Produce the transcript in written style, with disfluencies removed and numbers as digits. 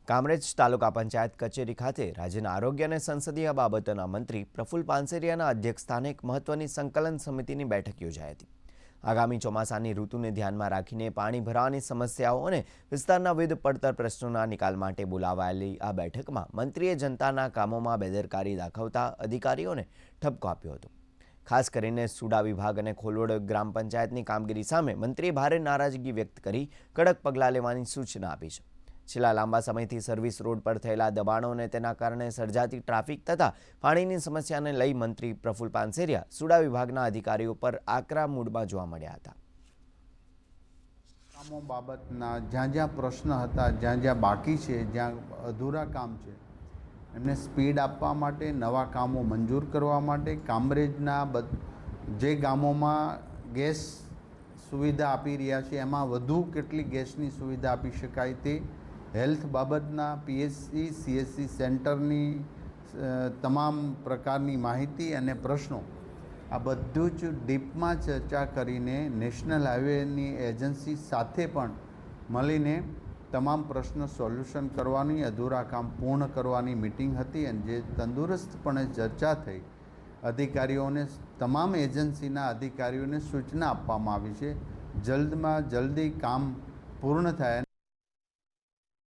કામરેજ તાલુકા પંચાયત કચેરી ખાતે રાજ્યના આરોગ્ય અને સંસદીય બાબતોના મંત્રી પ્રફુલ્લ પાનસેરિયાના અધ્યક્ષસ્થાને એક મહત્વની સંકલન સમિતિની બેઠક યોજાઈ હતી। આગામી ચોમાસાની ઋતુને ધ્યાનમાં રાખીને પાણી ભરાવાની સમસ્યાઓ અને વિસ્તારના વિવિધ પડતર પ્રશ્નોના નિકાલ માટે બોલાવાયેલી આ બેઠકમાં મંત્રીએ જનતાના કામોમાં બેદરકારી દાખવતા અધિકારીઓને ઠપકો આપ્યો હતો। ખાસ કરીને સુડા વિભાગ અને ખોલોડ ગ્રામ પંચાયતની કામગીરી સામે મંત્રીએ ભારે નારાજગી વ્યક્ત કરી કડક પગલાં લેવાની સૂચના આપી છે। છેલ્લા લાંબા સમયથી સર્વિસ રોડ પર થયેલા દબાણો અને તેના કારણે સર્જાતી ટ્રાફિક તથા પાણીની સમસ્યાને લઈ મંત્રી પ્રફુલ્લ પાનસેરિયા સુડા વિભાગના અધિકારીઓ પર આકરા મૂડમાં જોવા મળ્યા હતા। કામો બાબતના જ્યાં જ્યાં પ્રશ્ન હતા, જ્યાં જ્યાં બાકી છે, જ્યાં અધૂરા કામ છે, એમને સ્પીડ આપવા માટે, નવા કામો મંજૂર કરવા માટે, કામરેજના જે ગામોમાં ગેસ સુવિધા આપી રહ્યા છે એમાં વધુ કેટલી ગેસની સુવિધા આપી શકાય તે, હેલ્થ બાબતના પીએચસી સીએચસી સેન્ટરની તમામ પ્રકારની માહિતી અને પ્રશ્નો, આ બધું જ ડીપમાં ચર્ચા કરીને નેશનલ હાઈવેની એજન્સી સાથે પણ મળીને તમામ પ્રશ્નો સોલ્યુશન કરવાની, અધૂરા કામ પૂર્ણ કરવાની મિટિંગ હતી અને જે તંદુરસ્તપણે ચર્ચા થઈ। અધિકારીઓને, તમામ એજન્સીના અધિકારીઓને સૂચના આપવામાં આવી છે જલ્દમાં જલ્દી કામ પૂર્ણ થાય।